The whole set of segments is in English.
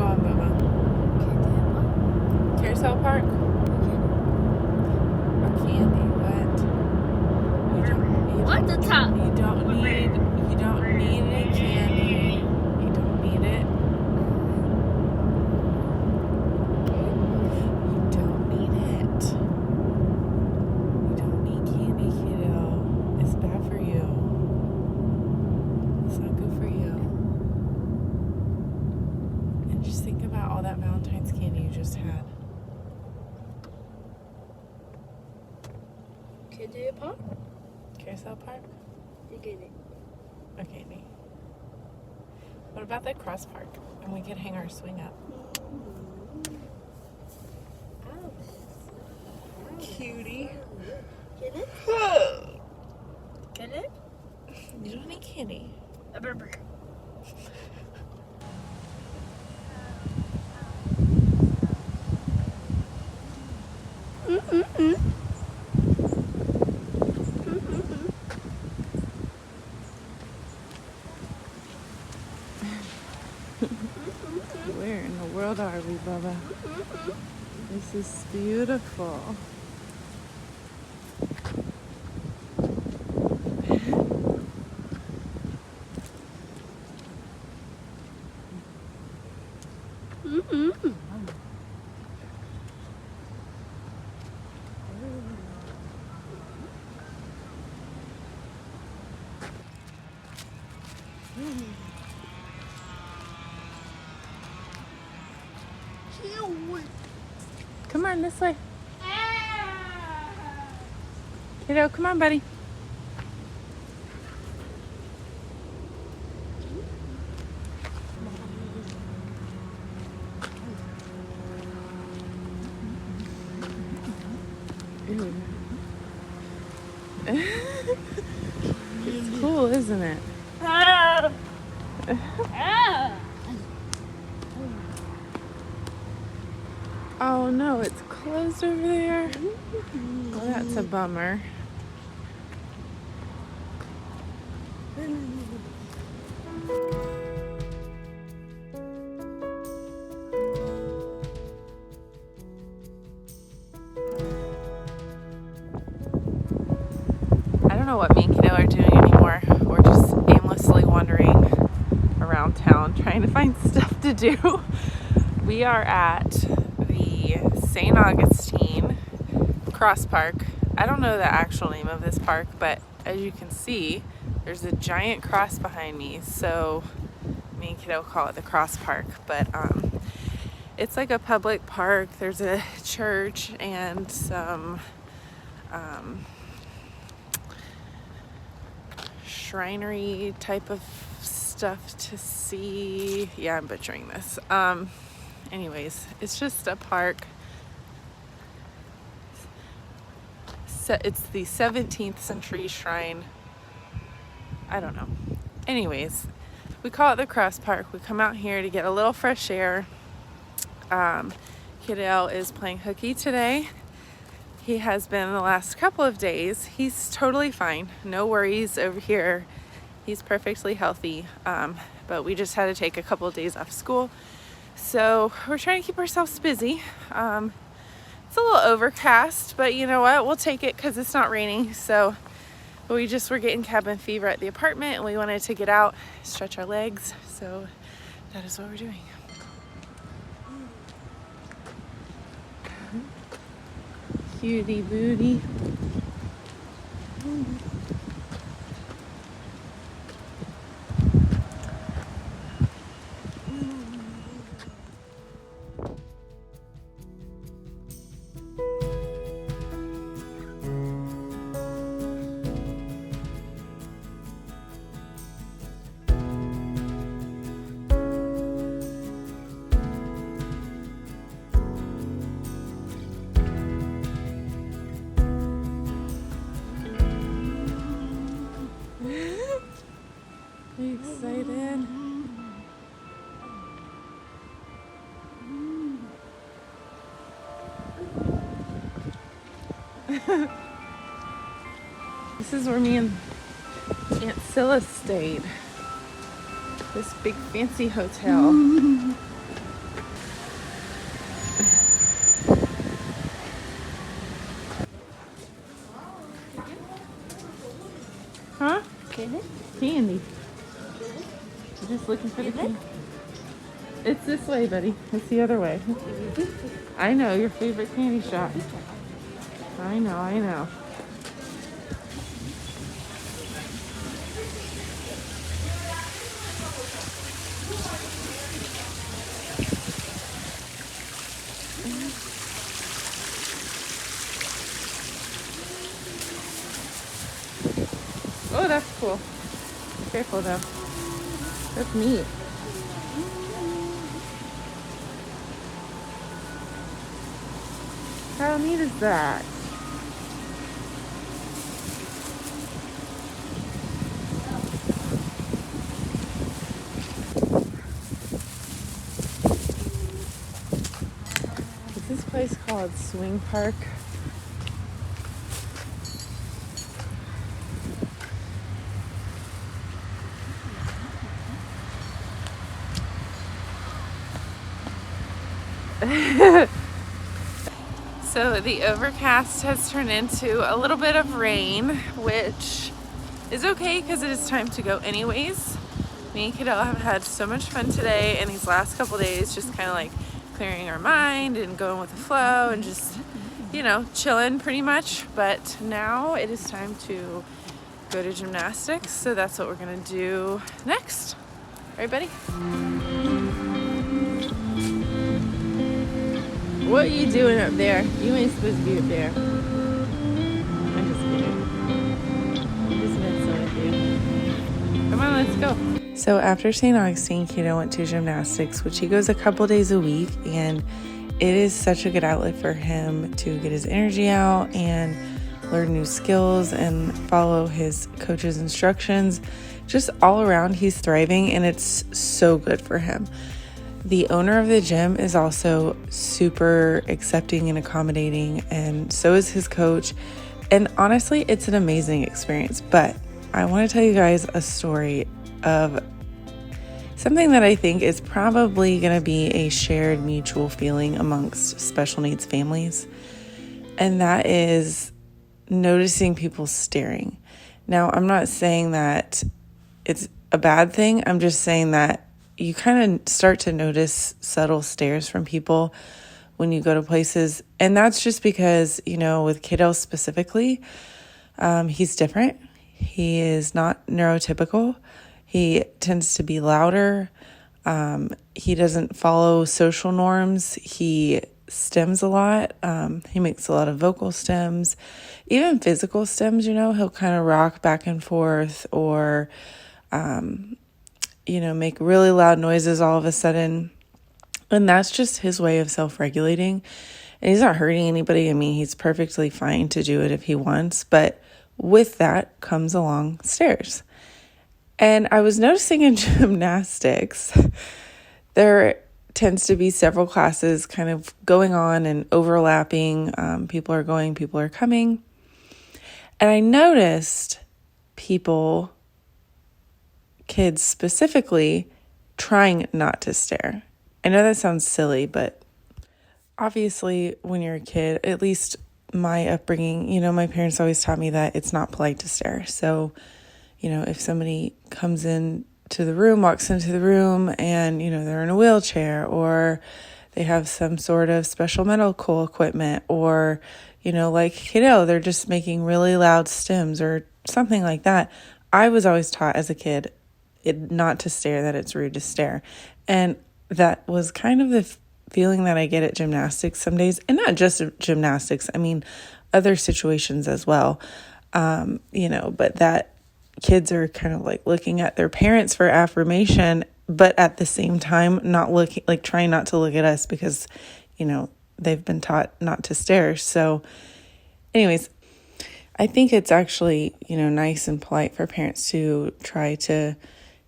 going, Bubba? Carousel Park? Or candy? What? What the top? You don't need any candy. You don't need it. You don't need it. You don't need candy, kiddo. It's bad for you. It's not good for you. And just think about all that Valentine's candy you just had. Caidale Park? Carousel Park? You get it. Okay, neat. What about the cross park? And we could hang our swing up. Cutie. Get it? Get it? You don't need candy. A burger. Where in the world are we, Bubba? This is beautiful. Come on, this way. Kiddo, come on, buddy. Ew. It's cool, isn't it? Oh no, it's closed over there. Well, that's a bummer. I don't know what me and Kaidale are doing anymore. We're just aimlessly wandering around town trying to find stuff to do. We are at the St. Augustine Cross Park. I don't know the actual name of this park, but as you can see, there's a giant cross behind me. So me and Kiddo call it the Cross Park, but it's like a public park. There's a church and some shrinery type of stuff to see. Yeah, I'm butchering this. Anyways, it's just a park. So it's the 17th century shrine. I don't know. Anyways, we call it the Cross Park. We come out here to get a little fresh air. Kaidale is playing hooky today. He has been the last couple of days. He's totally fine. No worries over here. He's perfectly healthy. But we just had to take a couple of days off school. So we're trying to keep ourselves busy. It's a little overcast, but you know what? We'll take it because it's not raining. So we just were getting cabin fever at the apartment and we wanted to get out, stretch our legs. So that is what we're doing. Cutie booty. Are you excited? This is where me and Aunt Scylla stayed. This big fancy hotel. Candy. I'm just looking for the candy. It's this way, buddy. It's the other way. I know, your favorite candy shop. I know. Oh, that's cool. Careful though. That's neat. How neat is that? Is this place called Swing Park? So the overcast has turned into a little bit of rain, which is okay because it is time to go anyways. Me and Kaidale have had so much fun today and these last couple days, just kind of like clearing our mind and going with the flow and just, you know, chilling pretty much. But now it is time to go to gymnastics, so that's what we're gonna do next. Right, buddy? What are you doing up there? You ain't supposed to be up there. I'm just kidding. I'm just messing with you. Come on, let's go. So after St. Augustine, Kato went to gymnastics, which he goes a couple days a week, and it is such a good outlet for him to get his energy out and learn new skills and follow his coach's instructions. Just all around, he's thriving, and it's so good for him. The owner of the gym is also super accepting and accommodating, and so is his coach. And honestly, it's an amazing experience. But I want to tell you guys a story of something that I think is probably going to be a shared mutual feeling amongst special needs families. And that is noticing people staring. Now, I'm not saying that it's a bad thing. I'm just saying that you kind of start to notice subtle stares from people when you go to places. And that's just because, you know, with Kaidale specifically, he's different. He is not neurotypical. He tends to be louder. He doesn't follow social norms. He stems a lot. He makes a lot of vocal stems, even physical stems, you know, he'll kind of rock back and forth or, you know, make really loud noises all of a sudden. And that's just his way of self-regulating. And he's not hurting anybody. I mean, he's perfectly fine to do it if he wants. But with that comes along stares. And I was noticing in gymnastics, there tends to be several classes kind of going on and overlapping. People are going, people are coming. And I noticed people, kids specifically, trying not to stare. I know that sounds silly, but obviously when you're a kid, at least my upbringing, you know, my parents always taught me that it's not polite to stare. So, you know, if somebody comes in to the room, walks into the room and, you know, they're in a wheelchair or they have some sort of special medical equipment or, you know, like Kaidale, they're just making really loud stems or something like that. I was always taught as a kid not to stare, that it's rude to stare. And that was kind of the feeling that I get at gymnastics some days, and not just gymnastics, I mean, other situations as well. You know, but that kids are kind of like looking at their parents for affirmation, but at the same time, not looking, like trying not to look at us because, you know, they've been taught not to stare. So anyways, I think it's actually, you know, nice and polite for parents to try to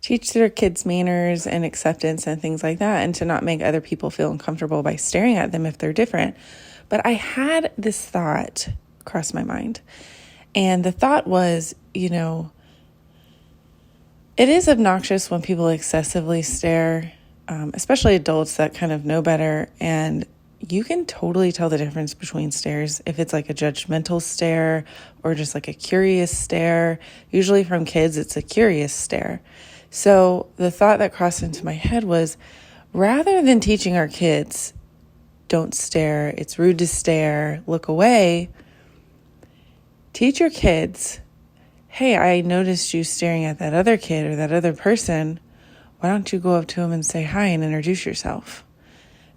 teach their kids manners and acceptance and things like that, and to not make other people feel uncomfortable by staring at them if they're different. But I had this thought cross my mind, and the thought was, you know, it is obnoxious when people excessively stare, especially adults that kind of know better. And, you can totally tell the difference between stares, if it's like a judgmental stare or just like a curious stare. Usually from kids, it's a curious stare. So the thought that crossed into my head was, rather than teaching our kids, don't stare, it's rude to stare, look away, teach your kids, hey, I noticed you staring at that other kid or that other person. Why don't you go up to him and say hi and introduce yourself?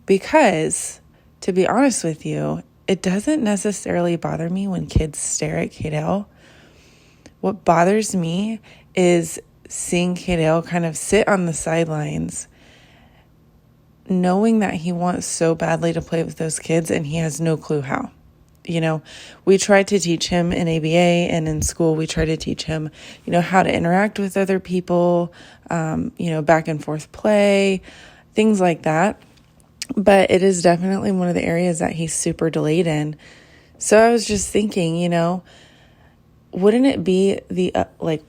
Because, to be honest with you, it doesn't necessarily bother me when kids stare at Kaidale. What bothers me is seeing Kaidale kind of sit on the sidelines, knowing that he wants so badly to play with those kids and he has no clue how. We tried to teach him in ABA and in school, we tried to teach him, how to interact with other people, back and forth play, things like that. But it is definitely one of the areas that he's super delayed in. So I was just thinking, wouldn't it be the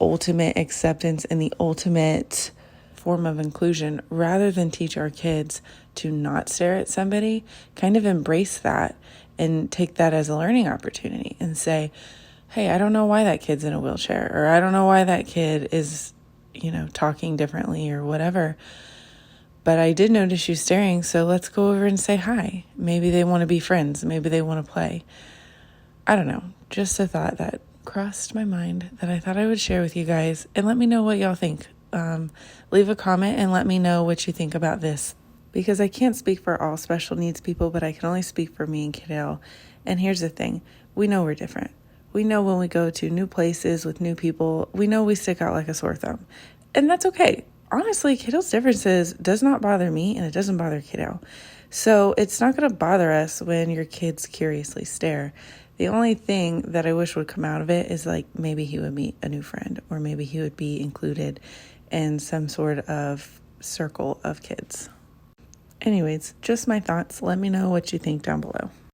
ultimate acceptance and the ultimate form of inclusion, rather than teach our kids to not stare at somebody, kind of embrace that and take that as a learning opportunity and say, hey, I don't know why that kid's in a wheelchair, or I don't know why that kid is, talking differently or whatever. But I did notice you staring, so let's go over and say hi. Maybe they want to be friends. Maybe they want to play. I don't know. Just a thought that crossed my mind that I thought I would share with you guys. And let me know what y'all think. Leave a comment and let me know what you think about this. Because I can't speak for all special needs people, but I can only speak for me and Kaidale. And here's the thing. We know we're different. We know when we go to new places with new people, we know we stick out like a sore thumb. And that's okay. Honestly, Kaidale's differences does not bother me, and it doesn't bother Kaidale. So it's not going to bother us when your kids curiously stare. The only thing that I wish would come out of it is maybe he would meet a new friend, or maybe he would be included in some sort of circle of kids. Anyways, just my thoughts. Let me know what you think down below.